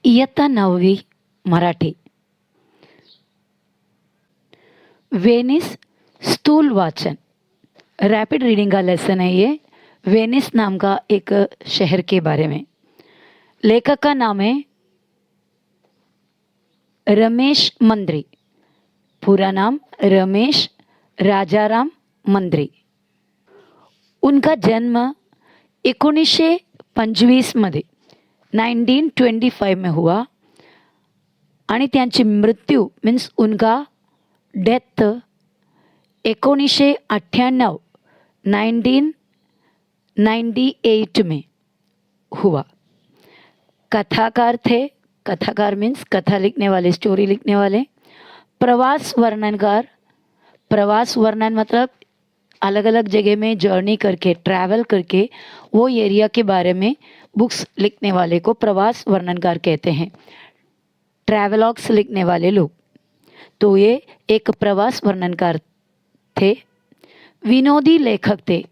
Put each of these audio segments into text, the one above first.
इयत्ता 9वी मराठी. वेनिस स्थूल वाचन. रैपिड रीडिंग का लेसन है ये. वेनिस नाम का एक शहर के बारे में. लेखक का नाम है रमेश मंद्री. पूरा नाम रमेश राजाराम मंद्री. उनका जन्म 1925 मध्ये 1925 में हुआ आणि त्यांची मृत्यू मीन्स उनका डेथ 1998 1998 में हुआ. कथाकार थे. कथाकार मीन्स कथा लिखने वाले, स्टोरी लिखने वाले. प्रवास वर्णनकार. प्रवास वर्णन मतलब अलग अलग जगह में जर्नी करके, ट्रैवल करके वो एरिया के बारे में बुक्स लिखने वाले को प्रवास वर्णनकार कहते हैं. ट्रैवलॉग्स लिखने वाले लोग. तो ये एक प्रवास वर्णनकार थे. विनोदी लेखक थे.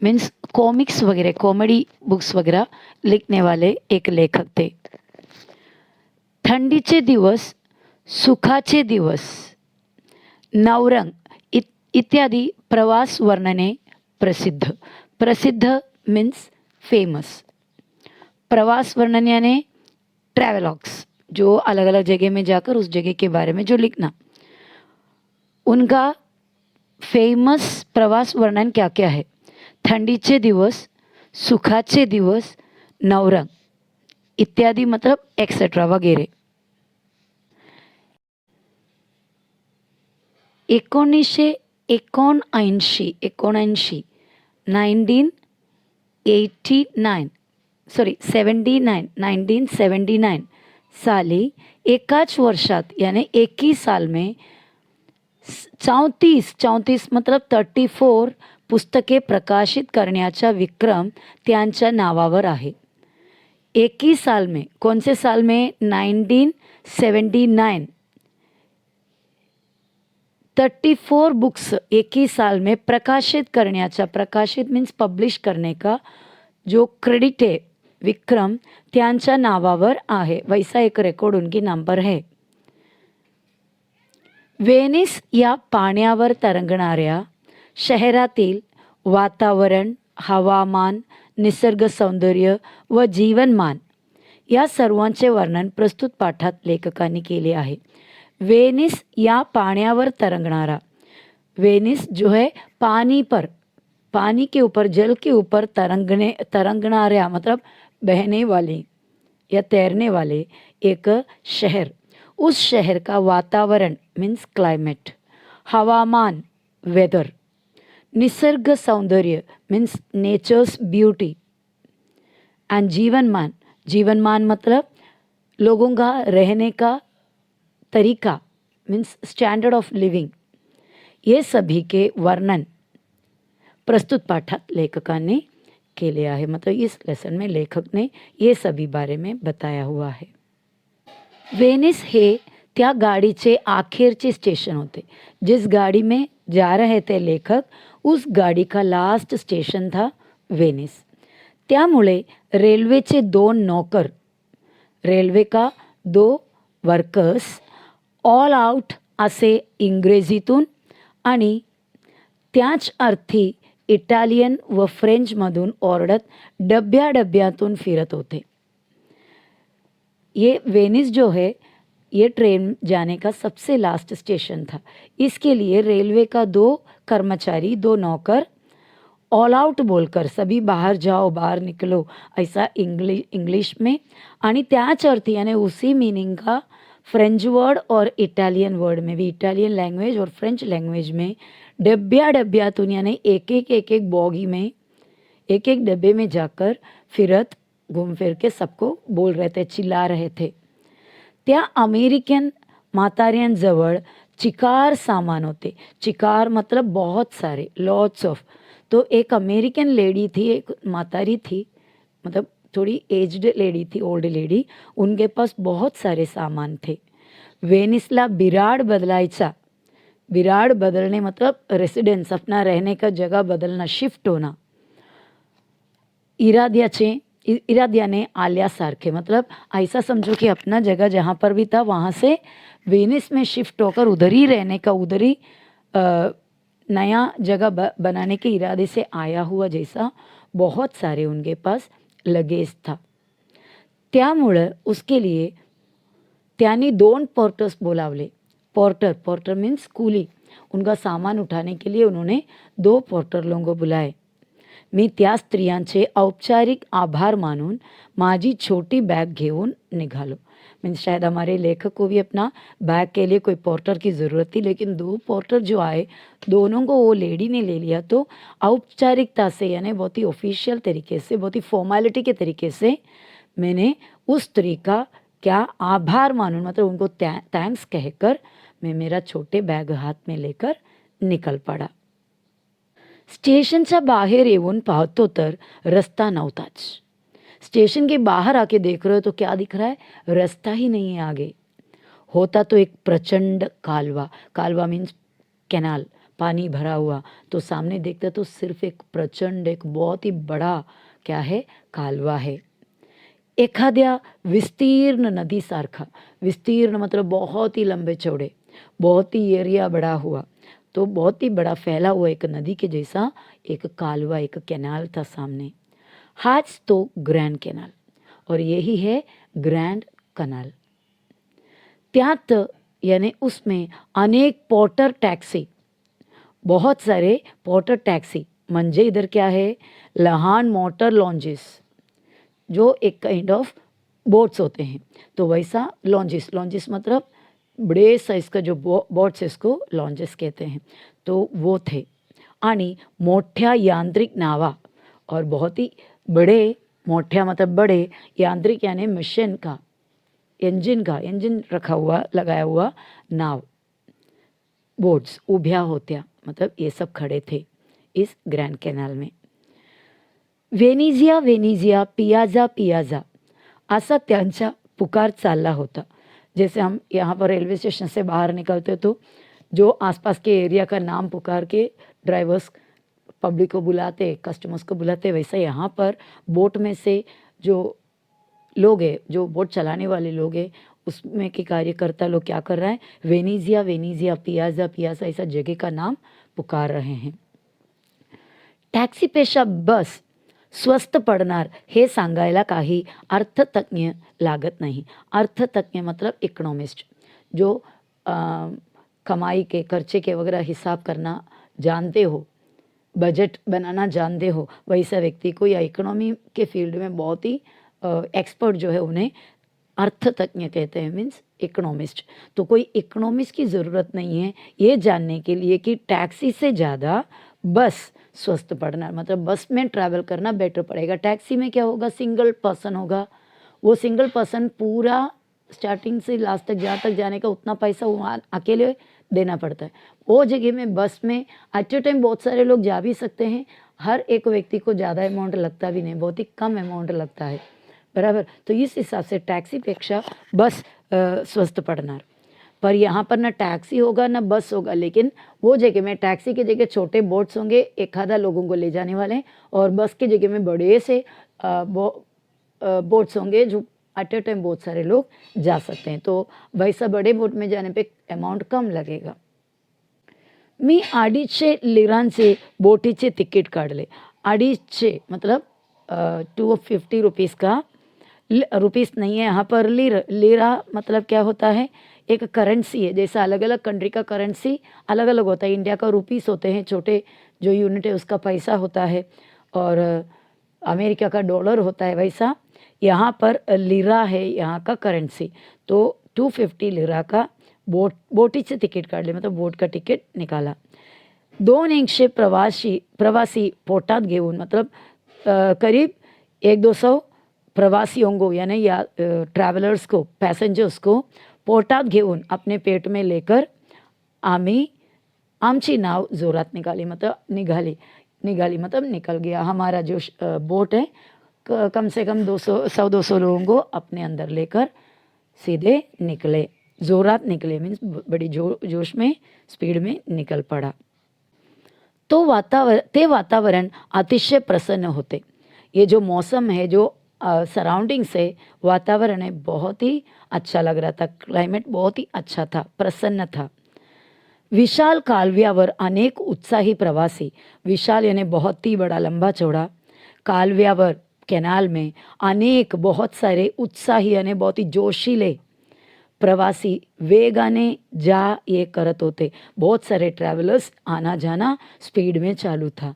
मीन्स कॉमिक्स वगैरह, कॉमेडी बुक्स वगैरह लिखने वाले एक लेखक थे. थंडीचे दिवस, सुखाचे दिवस, नवरंग इत्यादी प्रवास वर्णने प्रसिद्ध. प्रसिद्ध मीन्स फेमस. प्रवास वर्णन यानी ट्रैवलॉग्स, जो अलग अलग जगह में जाकर उस जगह के बारे में जो लिखना. उनका फेमस प्रवास वर्णन क्या क्या है? थंडीचे दिवस, सुखाचे दिवस, नवरंग इत्यादि मतलब एक्सेट्रा वगैरह. 1979 साली एकाच वर्षात यानी एक ही साल में 34 मतलब 34 पुस्तके प्रकाशित करण्याचा विक्रम त्यांच्या नावावर आहे. एक ही साल में, कौन से साल में? 1979. 34 बुक्स एक ही साल में प्रकाशित करण्याचा, प्रकाशित मीन्स पब्लिश करने का जो क्रेडिट है, विक्रम त्यांच्या नावावर आहे. वैसा एक रेकॉर्ड उनकी नाम पर है. वेनिस या पाण्यावर तरंगणाऱ्या शहरातील वातावरण, हवामान, निसर्ग सौंदर्य व जीवनमान या सर्वांचे वर्णन प्रस्तुत पाठात लेखकांनी केले आहे. वेनिस या पाण्यावर तरंगणारा. वेनिस जो है पानी पर, पानी के ऊपर, जल के ऊपर तरंगणाऱ्या मतलब बहने वाली या तैरने वाले एक शहर. उस शहर का वातावरण मीन्स क्लाइमेट, हवामान वेदर, निसर्ग सौंदर्य मीन्स नेचर्स ब्यूटी, एंड जीवनमान, जीवनमान मतलब लोगों का रहने का तरीका मीन्स स्टैंडर्ड ऑफ लिविंग, ये सभी के वर्णन प्रस्तुत पाठात लेखकांनी केले आहे. मतलब इस लेसन में लेखक ने ये सभी बारे में बताया हुआ है. वेनिस हे त्या गाडीचे आखिरचे स्टेशन होते. जिस गाड़ी में जा रहे थे लेखक, उस गाड़ी का लास्ट स्टेशन था वेनिस. त्यामुळे रेल्वेचे 2 नौकर, रेल्वे का 2 वर्कर्स ऑल आउट असे इंग्रजीतून आणि त्याच अर्थी इटालियन व फ्रेंचमधून ओरडत डब्यातून फिरत होते. ये वेनिस जो है, ये ट्रेन जाने का सबसे लास्ट स्टेशन था. इसके लिए रेलवे का 2 कर्मचारी, 2 नौकर ऑल आउट बोलकर सभी बाहर जाओ, बाहर निकलो ऐसा इंग्लिश में, आणि त्याच अर्थी यानी उसी मीनिंग का फ्रेंच वर्ड और इटालियन वर्ड में भी, इटालियन लैंग्वेज और फ्रेंच लैंग्वेज में डब्यातून यानी एक बॉगी में, एक डब्बे में जाकर फिरत घूम फिर के सबको बोल रहे थे, चिल्ला रहे थे. त्या अमेरिकन म्हाताऱ्यांजवळ चिकार सामान होते. चिकार मतलब बहुत सारे, लॉट्स ऑफ. तो एक अमेरिकन लेडी थी, एक म्हातारी थी, मतलब थोड़ी एज्ड लेडी थी, ओल्ड लेडी. उनके पास बहुत सारे सामान थे. वेनिसला बिराड बदलायचा. बिराड बदलने मतलब रेसिडेंस, अपना रहने का जगह बदलना, शिफ्ट होना. इराद्याचे इराद्याने आल्यासारखे, मतलब ऐसा समझो कि अपना जगह जहाँ पर भी था वहाँ से वेनिस में शिफ्ट होकर उधर ही रहने का, उधर ही नया जगह बनाने के इरादे से आया हुआ जैसा बहुत सारे उनके पास लगेज था. त्यामुळं उसके लिए त्यांनी 2 पोर्टर्स बोलावले. पोर्टर मीन्स कुली. उनका सामान उठाने के लिए उन्होंने 2 पोर्टर लोगों को बुलाए. मी त्या स्त्रियांचे औपचारिक आभार मानून माझी छोटी बैग घेऊन निघालो. मीन्स शायद हमारे लेखक को भी अपना बैग के लिए कोई पोर्टर की ज़रूरत थी, लेकिन 2 पोर्टर जो आए दोनों को वो लेडी ने ले लिया. तो औपचारिकता से, यानी बहुत ही ऑफिशियल तरीके से, बहुत ही फॉर्मेलिटी के तरीके से मैंने उस स्त्री का क्या आभार मानून, मतलब उनको थैंक्स कहकर मैं मेरा छोटे बैग हाथ में लेकर निकल पड़ा. स्टेशनच्या बाहेर येऊन पाहतो तर रास्ता नव्हताच. स्टेशन के बाहर आके देख रहे हो तो क्या दिख रहा है? रास्ता ही नहीं है आगे. होता तो एक प्रचंड कालवा. कालवा मीन्स कैनाल, पानी भरा हुआ. तो सामने देखते तो सिर्फ एक प्रचंड, एक बहुत ही बड़ा क्या है? कालवा है. एखाद्या विस्तीर्ण नदीसारखा. विस्तीर्ण मतलब बहुत ही लंबे चौड़े, बहुत ही एरिया बड़ा हुआ. तो बहुत ही बड़ा फैला हुआ एक नदी के जैसा एक कालवा, एक कैनाल था सामने. हाच तो ग्रैंड कैनाल, और यही है ग्रैंड कनाल. त्यात यानी उसमें अनेक पोर्टर टॅक्सी, बहुत सारे पोर्टर टॅक्सी म्हणजे इधर क्या है? लहान मोटर लॉन्जेस, जो एक काइंड ऑफ बोट्स होते हैं. तो वैसा लॉन्जेस, लॉन्जेस मतलब बड़े साइज का जो बोट्स है इसको लॉन्जेस कहते हैं. तो वो थे. आणि मोठ्या यांत्रिक नावा, और बहुत ही बड़े, मोठ्या मतलब बड़े, यांत्रिक यानी मशीन का, इंजन रखा हुआ, लगाया हुआ नाव, बोट्स उभ्या होत्या, मतलब ये सब खड़े थे इस ग्रैंड कैनाल में. वेनिजिया वेनिजिया, पियाजा पियाजा असा त्यांचा पुकार चालला होता. जैसे हम यहाँ पर रेलवे स्टेशन से बाहर निकलते तो जो आसपास के एरिया का नाम पुकार के ड्राइवर्स पब्लिक को बुलाते, कस्टमर्स को बुलाते, वैसा यहाँ पर बोट में से जो लोग हैं, जो बोट चलाने वाले लोग हैं, उसमें के कार्यकर्ता लोग क्या कर रहा है? वेनिजिया वेनिजिया, पियाजा पियाजा, ऐसा जगह का नाम पुकार रहे हैं. टॅक्सीपेक्षा बस स्वस्त पडणार हे सांगायला काही अर्थतज्ञ लागत नाही. अर्थतज्ञ मतलब इकोनॉमिस्ट, जो कमाई के, खर्चे के वगैरह हिसाब करना जानते हो, बजट बनाना जानते हो, वैसा व्यक्ति को या इकोनॉमी के फील्ड में बहुत ही एक्सपर्ट जो है उन्हें अर्थतज्ञ कहते हैं, मीन्स इकोनॉमिस्ट. तो कोई इकोनॉमिस्ट की ज़रूरत नहीं है ये जानने के लिए कि टैक्सी से ज़्यादा बस स्वस्थ पड़ना, मतलब बस में ट्रैवल करना बेटर पड़ेगा. टैक्सी में क्या होगा? सिंगल पर्सन होगा. वो सिंगल पर्सन पूरा स्टार्टिंग से लास्ट तक जहाँ तक जाने का उतना पैसा वो अकेले देना पड़ता है. वो जगह में बस में एट ए टाइम बहुत सारे लोग जा भी सकते हैं. हर एक व्यक्ति को ज़्यादा अमाउंट लगता भी नहीं, बहुत ही कम अमाउंट लगता है, बराबर. तो इस हिसाब से टैक्सीपेक्षा बस स्वस्त पड़णार. पर यहाँ पर ना टैक्सी होगा ना बस होगा, लेकिन वो जगह में टैक्सी की जगह छोटे बोट्स होंगे, एक आधा लोगों को ले जाने वाले, और बस की जगह में बड़े से बोट्स होंगे जो एट ए टाइम बहुत सारे लोग जा सकते हैं. तो वैसा बड़े बोट में जाने पे अमाउंट कम लगेगा. मी 250 लिरांचे बोटीचे तिकीट काढले. 250 मतलब 250 रुपीज़ का, रुपीस नहीं है यहाँ पर, लीरा मतलब क्या होता है? एक करेंसी है. जैसा अलग अलग कंट्री का करेंसी अलग अलग होता है. इंडिया का रुपीस होते हैं, छोटे जो यूनिट है उसका पैसा होता है, और अमेरिका का डॉलर होता है. वैसा यहाँ पर लीरा है यहाँ का करेंसी. तो 250 लीरा का बोटीचे तिकीट काढले, मतलब बोट का तिकीट निकाला. 200 प्रवासी पोटात घेऊन, मतलब करीब 100-200 प्रवासियों को, यानी या ट्रॅव्हलर्स को, पैसेंजर्स को पोटात घेऊन, अपने पेट में लेकर आम्ही आमची नाव जोरात निकाली, मतलब निकाली मतलब निकल गया. हमारा जो बोट है कम से कम 100-200 लोगों को अपने अंदर लेकर सीधे निकले. जोरात निकले मीन्स बड़ी जोश में, स्पीड में निकल पड़ा. तो वातावरण अतिशय प्रसन्न होते. ये जो मौसम है, जो सराउंडिंग से वातावरण है बहुत ही अच्छा लग रहा था, क्लाइमेट बहुत ही अच्छा था, प्रसन्न था। विशाल कालव्यावर अनेक उत्साही प्रवासी, विशाल यानी बहुत ही बड़ा लंबा चौड़ा, कालव्यावर कैनाल में अनेक बहुत सारे उत्साही અને बहुत ही जोशीले प्रवासी वेगाने जा ये करत होते। बहुत सारे ट्रॅव्हलर्स आना जाना स्पीड में चालू था।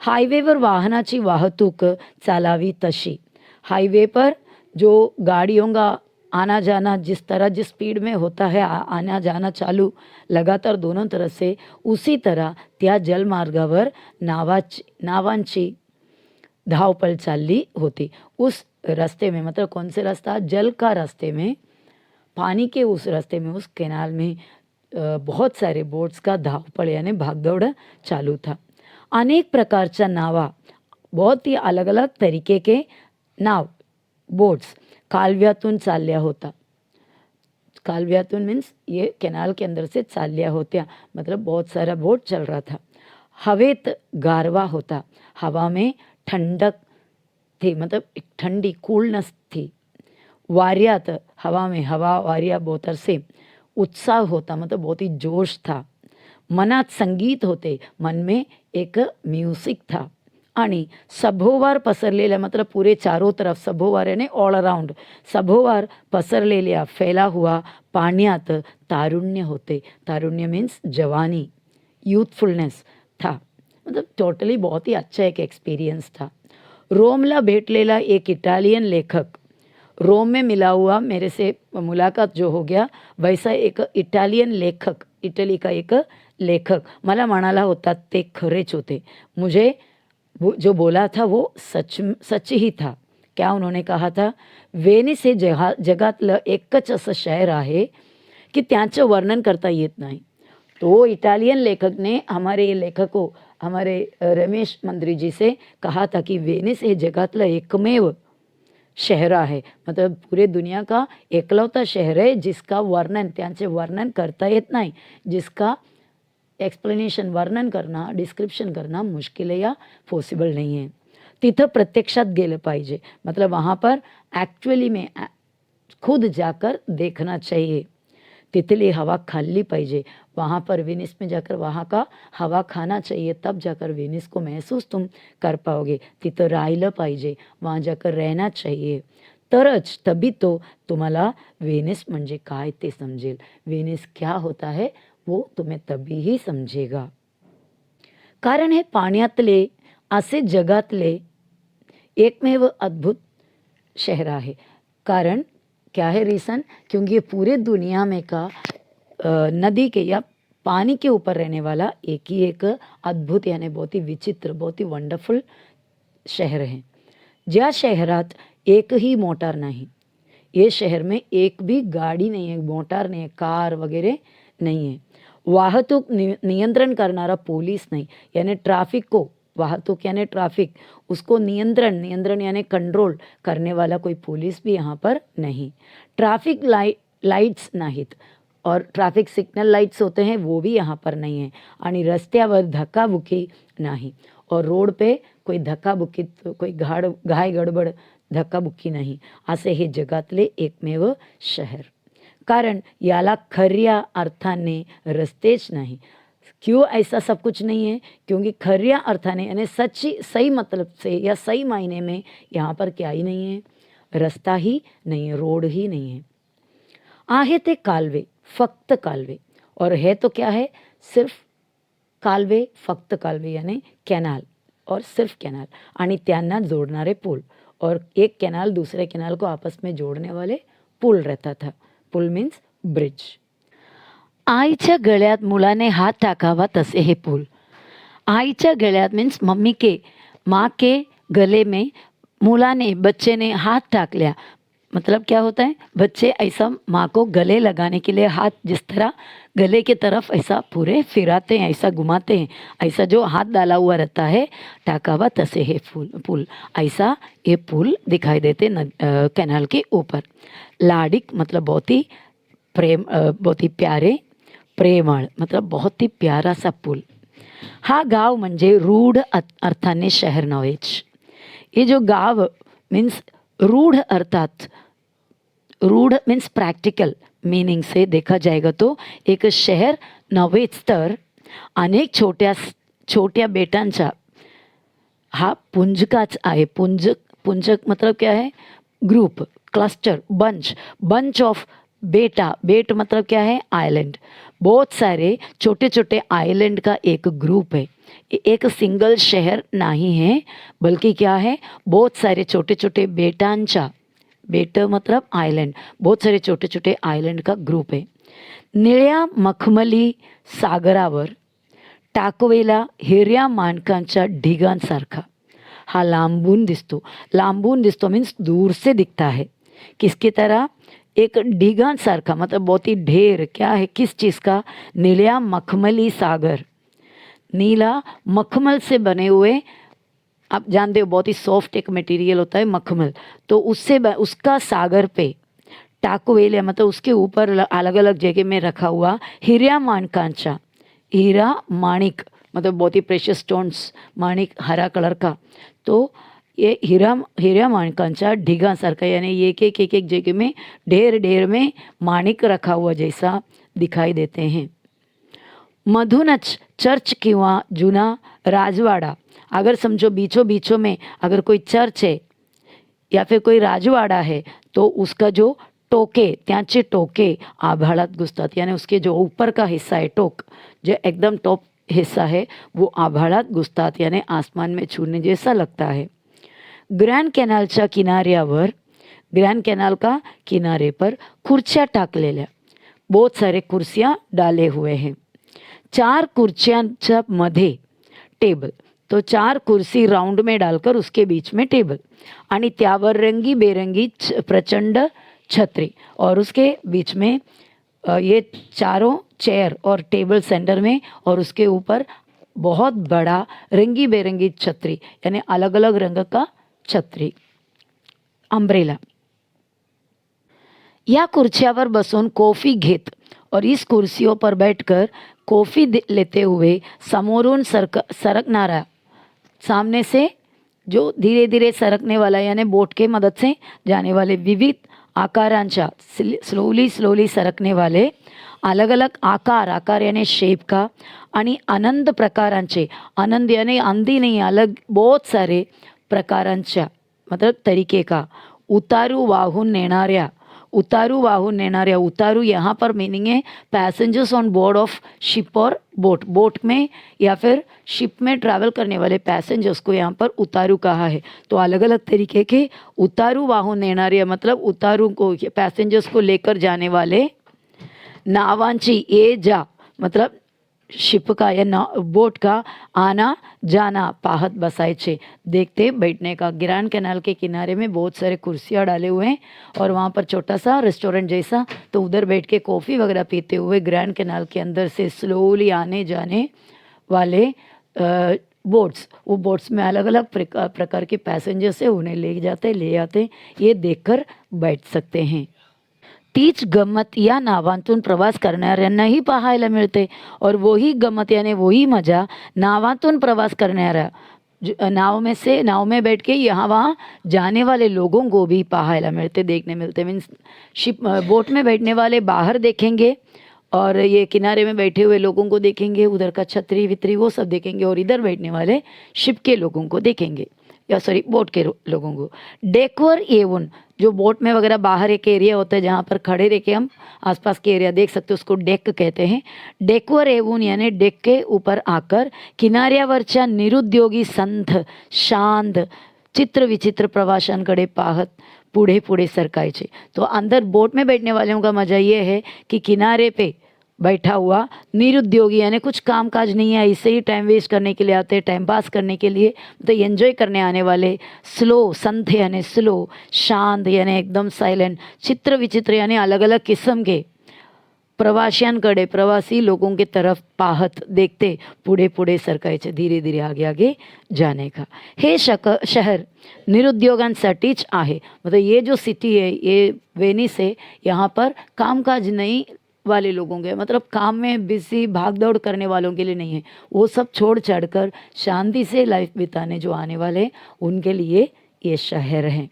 हायवेवर वाहनाची वाहतूक चालावी तशी, हाईवे पर जो गाड़ियों का आना जाना जिस तरह जिस स्पीड में होता है आना जाना चालू लगातार दोनों तरफ से, उसी तरह त्या जलमार्गावर नावांची धावपळ चालली होती। उस रास्ते में, मतलब कौन से रास्ता, जल का रास्ते में, पानी के उस रास्ते में, उस कैनाल में बहुत सारे बोट्स का धावपळ यानी भागदौड़ चालू था। अनेक प्रकारच्या नावा, बहुत ही अलग अलग तरीके के नाव बोट्स कालव्यातून चालल्या होता। कालव्यातून मीन्स ये कैनाल के अंदर से चालल्या होत्या, मतलब बहुत सारा बोट चल रहा था। हवेत गारवा होता, हवा में ठंडक थी, मतलब एक ठंडी कूलनेस थी। वारियात, हवा में, हवा वारिया बोतर से उत्साह होता, मतलब बहुत ही जोश था। मनात संगीत होते, मन में एक म्यूजिक था। आणि सभोवार पसरलेल्या, मतलब पूरे चारों तरफ, सभोवार यानी ऑल अराउंड, सभोवार पसरलेल्या फैला हुआ पाण्यात तारुण्य होते। तारुण्य मीन्स जवानी, यूथफुलनेस था, मतलब टोटली बहुत ही अच्छा एक एक्सपीरियंस था। रोमला भेटलेला एक इटालियन लेखक, रोम में मिला हुआ मेरे से मुलाकात जो हो गया, वैसा एक इटालियन लेखक, इटली का एक लेखक मला म्हणाला होता, ते खरेच होते। मुझे वो जो बोला था वो सच ही था। क्या उन्होंने कहा था, वेनिस हे जगातलं एकच असं शहर आहे की त्याचं वर्णन करता येत नाही। तो इटालियन लेखक ने हमारे लेखकों, हमारे रमेश मंत्री जी से कहा था कि वेनिस हे जगातलं एकमेव शहर आहे, मतलब पूरे दुनिया का एकलौता शहर है जिसका वर्णन, त्यांचे वर्णन करता येत नाही, जिसका एक्सप्लेनेशन, वर्णन करना, डिस्क्रिप्शन करना मुश्किल है या पॉसिबल नहीं है। तिथं प्रत्यक्षात गेलं पाहिजे, मतलब वहाँ पर एक्चुअली में खुद जाकर देखना चाहिए। तिथली हवा खाली पाहिजे, वहाँ पर वेनिस में जाकर वहाँ का हवा खाना चाहिए, तब जाकर वेनिस को महसूस तुम कर पाओगे। तिथं राहिलं पाहिजे, वहाँ जाकर रहना चाहिए, तरच तभी तो तुम्हाला वेनिस म्हणजे काय ते समजेल। वेनिस क्या होता है वो तुम्हें तभी ही समजेगा। कारण हे पाण्यातले असे जगातले एकमेव अद्भुत शहर आहे। कारण क्या है रीज़न, क्योंकि ये पूरे दुनिया में का नदी के या पानी के ऊपर रहने वाला एक ही एक अद्भुत यानी बहुत ही विचित्र, बहुत ही वंडरफुल शहर है। ज्या शहरात एक ही मोटार नहीं, ये शहर में एक भी गाड़ी नहीं है, मोटार नहीं है, कार वगैरह नहीं है। वाहतूक नियंत्रण करणारा पोलीस नहीं, यानी ट्रैफिक को, वाहतूक यानी ट्रैफिक, उसको नियंत्रण यानी कंट्रोल करने वाला कोई पुलिस भी यहाँ पर नहीं। ट्रैफिक लाइट्स नाहीत, और ट्रैफिक सिग्नल लाइट्स होते हैं वो भी यहाँ पर नहीं है। आणि रस्त्यावर धक्काबुक्की नाही, और रोड पे कोई धक्काबुक्की, कोई घाय गडबड धक्काबुक्की नाही, असे हे जगातले एकमेव शहर। कारण याला खऱ्या अर्थाने रस्तेच नाही। क्यों ऐसा सब कुछ नहीं है, क्योंकि खऱ्या अर्थाने यानी सच्ची सही मतलब से या सही मायने में यहाँ पर क्या ही नहीं है, रस्ता ही नहीं है, रोड ही नहीं है। आहे ते कालवे, फक्त कालवे, और है तो क्या है, सिर्फ कालवे, फक्त कालवे यानी कैनाल, और सिर्फ कैनाल, आणि त्यांना जोड़नारे पुल, और एक कैनाल दूसरे कैनाल को आपस में जोड़ने वाले पुल रहता था। पुल मीन्स ब्रिज। आईच्या गळ्यात मुलाने हात टाकावा तसे हे पुल। आईच्या गळ्यात मीन्स मम्मी के, माँ के गले में मुलाने, बच्चे ने हाथ टाक लिया, मतलब क्या होता है, बच्चे ऐसा माँ को गले लगाने के लिए हाथ जिस तरह गले के तरफ ऐसा पूरे फिराते हैं, ऐसा घुमाते हैं, ऐसा जो हाथ डाला हुआ रहता है, टाकावा तसे है पुल, ऐसा ये पुल दिखाई देते कैनाल के ऊपर। लाडिक मतलब बहुत ही प्रेम, बहुत ही प्यारे, प्रेमळ मतलब बहुत ही प्यारा सा पुल। हा गाव म्हणजे रूढ अर्थाने शहर नव्हेच। ये जो गाव मीन्स रूढ़ अर्थात रूढ़ मीन्स प्रॅक्टिकल मीनिंग से देखा जाएगा तो एक शहर नव्हेच तर अनेक छोट्या छोट्या बेटांचा हा पुंजकाच आहे. पुंजक मतलब क्या है? Group, cluster, bunch. Bunch of बेटा, बेट मतलब क्या है? आइलैंड. बहुत सारे छोटे छोटे आइलैंड का एक ग्रुप है. एक सिंगल शहर नहीं है बल्कि क्या है? बहुत सारे छोटे छोटे बेटांचा, बेट मतलब आइलैंड, बहुत सारे छोटे छोटे आइलैंड का ग्रुप आहे. निळ्या मखमली सागरावर टाकलेला हिरव्या माणकांच्या ढिगांसारखा हा लांबून दिसतो. लांबून दिसतो मीन्स दूर से दिखता है. किसकी तरह? एक ढिगांसारखा मतलब बहुत ही ढेर. क्या है? किस चीज़ का? नीला मखमली सागर. नीला मखमल से बने हुए, आप जानते हो बहुत ही सॉफ्ट एक मटेरियल होता है मखमल, तो उससे उसका सागर पे टाकवेल्या मतलब उसके ऊपर अलग अलग जगह में रखा हुआ हिऱ्या माणकांचा. हीरा माणिक मतलब बहुत ही प्रेशियस स्टोन्स, माणिक हरा कलर का. तो ये हिऱ्या माणकांचा ढिगांसारखा यानी एक एक एक एक जगह में ढेर ढेर में माणिक रखा हुआ जैसा दिखाई देते हैं. मधूनच चर्च किंवा जुना राजवाड़ा. अगर समझो बीचों बीचों में अगर कोई चर्च है या फिर कोई राजवाड़ा है तो उसका जो टोके, त्यांचे टोके आभाळात घुसतात. यानी उसके जो ऊपर का हिस्सा है टोक, जो एकदम टॉप हिस्सा है वो आभाळात घुसतात यानी आसमान में छूने जैसा लगता है. ग्रँड कॅनलच्या किनाऱ्यावर, ग्रँड कॅनल का किनारे पर खुर्च्या टाकलेल्या, बहुत सारे कुर्सियाँ डाले हुए हैं. 4 कुर्सियांच्या मध्ये टेबल, तो 4 कुर्सी राउंड में डालकर उसके बीच में टेबल आणि त्यावर रंगी बेरंगी प्रचंड छतरी और उसके बीच में ये चारों चेयर और टेबल सेंटर में और उसके ऊपर बहुत बड़ा रंगी बेरंगी छतरी यानी अलग अलग रंग का छतरी, अम्ब्रेला. या कुर्सियावर बसून कॉफ़ी घेत और इस कुर्सियों पर बैठकर कॉफ़ी लेते हुए समोरून सरकनारा, सामने से जो धीरे धीरे सरकने वाला यानी बोट के मदद से जाने वाले विविध आकारांच्या, स्लोली स्लोली सरकने वाले अलग अलग आकार, आकार यानी शेप का, आणि आनंद प्रकारांचे, आनंद यानी अंधी नहीं, अलग बहुत सारे प्रकारांच्या मतलब तरीके का उतारू वाहून नेणाऱ्या. उतारू वाहून नेणाऱ्या, उतारू यहाँ पर मीनिंग है passengers on board of ship और बोट. बोट में या फिर शिप में ट्रैवल करने वाले पैसेंजर्स को यहाँ पर उतारू कहा है. तो अलग अलग तरीके के उतारू वाहून नेणाऱ्या मतलब उतारू को, पैसेंजर्स को लेकर जाने वाले. नावांची ये जा मतलब शिप का या बोट का आना जाना पाहत बसायचे, देखते बैठने का. ग्रैंड कैनाल के किनारे में बहुत सारे कुर्सियाँ डाले हुए हैं और वहाँ पर छोटा सा रेस्टोरेंट जैसा, तो उधर बैठ के कॉफ़ी वगैरह पीते हुए ग्रैंड कैनाल के अंदर से स्लोली आने जाने वाले बोट्स, वो बोट्स में अलग अलग प्रकार के पैसेंजर्स है, उन्हें ले जाते ले आते, ये देखकर बैठ सकते हैं. तीच गंमत या नावांतून प्रवास करणाऱ्यांनाही पाहायला मिळते और वही गंमत यानी वही मजा नावांतून प्रवास करणाऱ्या, नाव में से, नाव में बैठ के यहाँ वहाँ जाने वाले लोगों को भी पाहायला मिलते, देखने मिलते. मीन्स शिप, बोट में बैठने वाले बाहर देखेंगे और ये किनारे में बैठे हुए लोगों को देखेंगे, उधर का छतरी वितरी वो सब देखेंगे, और इधर बैठने वाले शिप के लोगों को देखेंगे, या सॉरी बोट के लोगों को. डेकवर येऊन, जो बोट में वगैरह बाहर एक एरिया होता है जहाँ पर खड़े रह के हम आसपास के एरिया देख सकते हैं, उसको डेक कहते हैं. डेकवर येऊन यानी डेक के ऊपर आकर किनाऱ्यावरच्या निरुद्योगी संथ शांत चित्र विचित्र प्रवाशांकडे पाहत पुढे पुढे सरकायचे. तो अंदर बोट में बैठने वालों का मज़ा ये है कि किनारे पे बैठा हुआ निरुद्योगी यानी कुछ काम काज नहीं है, इससे ही टाइम वेस्ट करने के लिए आते हैं, टाइम पास करने के लिए, तो एंजॉय करने आने वाले. स्लो, संथ यानी स्लो, शांत यानी एकदम साइलेंट, चित्र विचित्र यानी अलग अलग किस्म के प्रवासियांकडे, प्रवासी लोगों के तरफ पाहत देखते पुढे पुढे सरकायचे, धीरे धीरे आगे आगे जाने का. हे शहर निरुद्योगांसाठीच आहे. मतलब ये जो सिटी है, ये वेनिस है, यहाँ पर कामकाज नहीं वाले लोगों के, मतलब काम में बिजी भाग दौड़ करने वालों के लिए नहीं है, वो सब छोड़ छाड़ कर शांति से लाइफ बिताने जो आने वाले उनके लिए ये शहर है.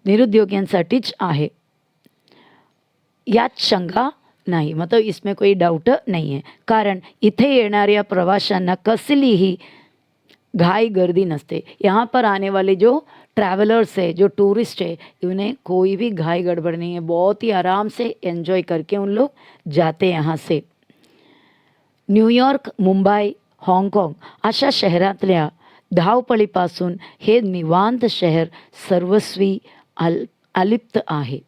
निरुद्योग्यांसाठीच आहे, यात शंका नाही. मतलब इसमें कोई डाऊट नाही आहे. कारण इथे येणाऱ्या प्रवाशांना कसलीही घाई गर्दी नसते. यहाँ पर आने वाले जो ट्रैवलर्स है, जो टूरिस्ट है, उन्हें कोई भी घाई गड़बड़ नहीं है. बहुत ही आराम से एंजॉय करके उन लोग जाते यहाँ से. न्यूयॉर्क, मुंबई, हाँगकाँग अशा शहरातल्या धावपळीपासून हे निवांत शहर सर्वस्वी अलिप्त आहे.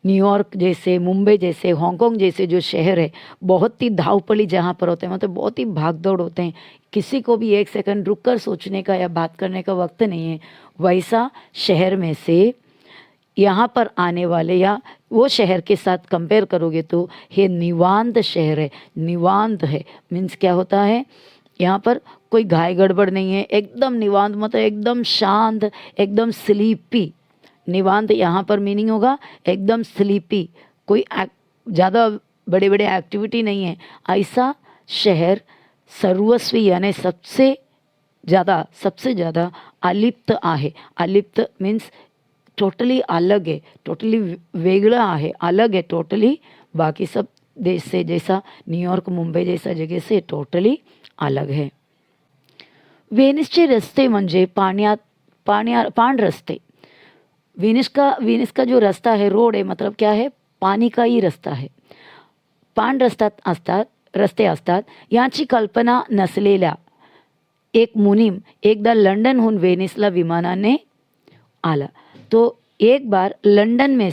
न्यूयॉर्क जैसे, मुंबई जैसे, हांगकांग जैसे जो शहर है, बहुत ही धावपली जहाँ पर होते हैं, मतलब बहुत ही भागदौड़ होते हैं, किसी को भी एक सेकंड रुक कर सोचने का या बात करने का वक्त नहीं है. वैसा शहर में से यहाँ पर आने वाले या वो शहर के साथ कंपेयर करोगे तो ये निवांत शहर है. निवांत है मीन्स क्या होता है, यहाँ पर कोई घाय गड़बड़ नहीं है, एकदम निवांत, मतलब एकदम शांत, एकदम स्लीपी. निवांत यहाँ पर मीनिंग होगा एकदम स्लीपी, कोई ज़्यादा बड़े बड़े एक्टिविटी नहीं है. ऐसा शहर सर्वस्वी यानी सबसे ज़्यादा अलिप्त आहे. अलिप्त मीन्स टोटली अलग है, टोटली वेगळा आहे, अलग है टोटली बाकी सब देश से. जैसा न्यूयॉर्क, मुंबई जैसा जगह से टोटली अलग है. वेनिसचे रस्ते म्हणजे पाण रस्ते. वेनिस का जो रास्ता है, रोड है, मतलब क्या है, पानी का ही रास्ता है. पाण रस्ते असतात. याची कल्पना नसलेला एक मुनीम एकदा लंडनहून वेनिसला विमानाने आला. तो एक बार लंदन में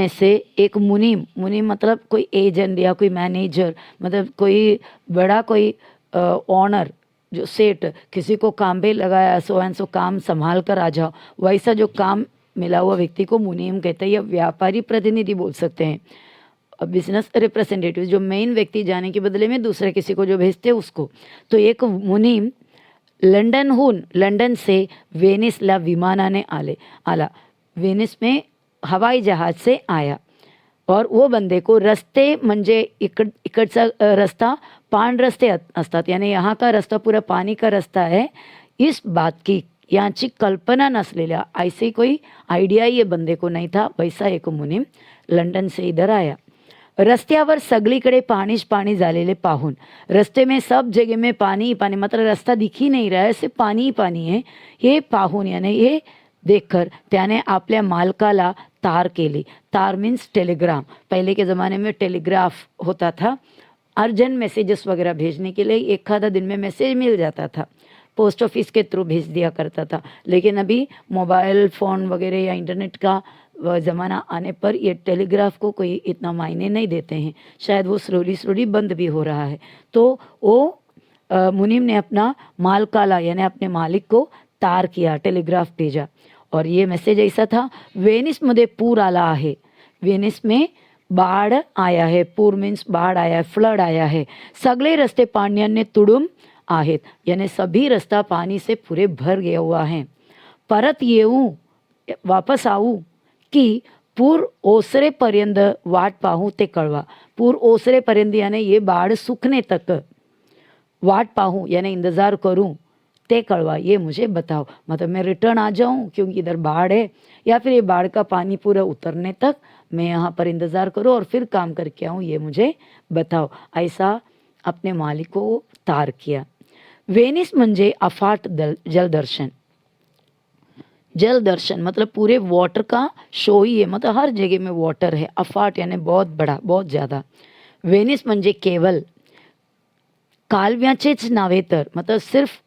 से एक मुनीम मतलब कोई एजेंट या कोई मैनेजर, मतलब कोई बड़ा कोई ऑनर, जो सेठ किसी को काम पे लगाया, सो एंड सो काम संभाल कर आ जाओ, वैसा जो काम मिला हुआ व्यक्ति को मुनीम कहते हैं. या व्यापारी प्रतिनिधि बोल सकते हैं, बिजनेस रिप्रेजेंटेटिव, जो मेन व्यक्ति जाने के बदले में दूसरे किसी को जो भेजते हैं उसको. तो एक मुनीम लंडन से वेनिसला विमानाने आला. वेनिस में हवाई जहाज से आया. और वो बंदे को रस्ते म्हणजे इकडचा रस्ता पाण रस्ते असतात, यानी यहाँ का रास्ता पूरा पानी का रास्ता है, इस बात की यांची कल्पना नसलेल्या, ऐसे कोई आइडिया ये बंदे को नहीं था. वैसा एक मुनीम लंडन से इधर आया. रस्त्यावर सगळीकडे पाणीच पाणी झालेले पाहून, रस्ते में सब जगह में पानी ही पानी, मतलब रास्ता दिख ही नहीं रहा है, सिर्फ पानी ही पानी है, ये पाहून यानी ये देखकर त्याने आपल्या मालकाला तार केली. तार मीन्स टेलीग्राम. पहले के ज़माने में टेलीग्राफ होता था, अर्जेंट मैसेजेस वगैरह भेजने के लिए एक आधा दिन में मैसेज मिल जाता था, पोस्ट ऑफिस के थ्रू भेज दिया करता था. लेकिन अभी मोबाइल फ़ोन वगैरह या इंटरनेट का ज़माना आने पर ये टेलीग्राफ को कोई इतना मायने नहीं देते हैं, शायद वो स्लोली बंद भी हो रहा है. तो वो मुनीम ने अपना मालकाला यानी अपने मालिक को तार किया, टेलीग्राफ भेजा. और ये मैसेज ऐसा था, वेनिसमध्ये पूर आला आहे. वेनिस में बाढ़ आया है. पूर मीन्स बाढ़ आया है, फ्लड आया है. सगळे रस्ते पाण्याने तुडूंब आहेत, यानी सभी रास्ता पानी से पूरे भर गया हुआ है. परत येऊ, वापस आऊँ की पूर ओसरेपर्यंत वाट पाहूँ ते कळवा. पूर ओसरेपर्यंत यानी ये बाढ़ सूखने तक वाट पाहूँ यानी इंतज़ार करूँ, ते कड़वा, ये मुझे बताओ. मतलब मैं रिटर्न आ जाऊँ क्योंकि इधर बाढ़ है, या फिर ये बाढ़ का पानी पूरा उतरने तक मैं यहाँ पर इंतज़ार करूँ और फिर काम करके आऊँ, ये मुझे बताओ. ऐसा अपने मालिक को तार किया. वेनिस म्हणजे अफाट जल दर्शन मतलब पूरे वाटर का शो ही है, मतलब हर जगह में वाटर है. अफाट यानी बहुत बड़ा, बहुत ज़्यादा. वेनिस म्हणजे केवल कालव्याचेच नव्हे तर, मतलब सिर्फ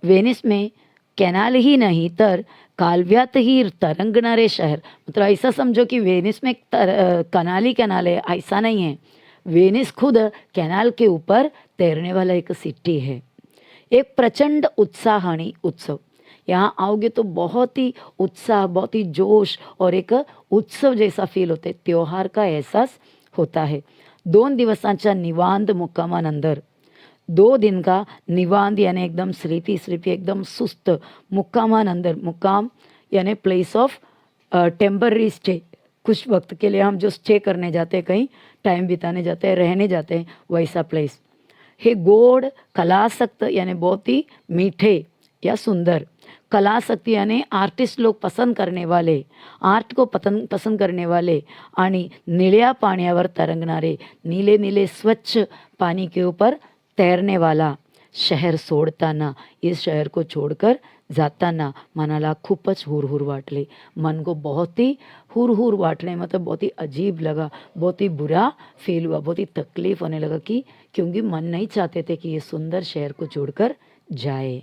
वेनिस में कैनाल ही नहीं तर कालव्यात ही तरंगणारे शहर. मतलब ऐसा समझो कि वेनिस में कैनाल है, ऐसा नहीं है. वेनिस खुद कैनाल के ऊपर तैरने वाला एक सिटी है. एक प्रचंड उत्साह आणि उत्सव. यहाँ आओगे तो बहुत ही उत्साह, बहुत ही जोश और एक उत्सव जैसा फील होते, त्योहार का एहसास होता है. 2 दिवसांच्या निवांत मुक्कामानंतर, 2 दिन का निवांत यानी एकदम स्लीपी एकदम सुस्त मुक्कामानंतर, मुक्काम यानी प्लेस ऑफ टेम्पररी स्टे. कुछ वक्त के लिए हम जो स्टे करने जाते हैं, कहीं टाइम बिताने जाते हैं, रहने जाते हैं, वैसा प्लेस. हे गोड कलासक्त यानी बहुत ही मीठे या सुंदर, कलासक्ती यानी आर्टिस्ट लोग पसंद करने वाले, आर्ट को पसंद करने वाले आणि निळ्या पाण्यावर तरंगणारे, नीले नीले स्वच्छ पानी के ऊपर तैरने वाला शहर सोडताना, इस शहर को छोड़कर जाताना मनाला खूपच हुरहुर वाटले. मन को बहुत ही हुरहुर वाटने मतलब बहुत ही अजीब लगा, बहुत ही बुरा फील हुआ, बहुत ही तकलीफ होने लगा कि क्योंकि मन नहीं चाहते थे कि ये सुंदर शहर को छोड़कर जाए.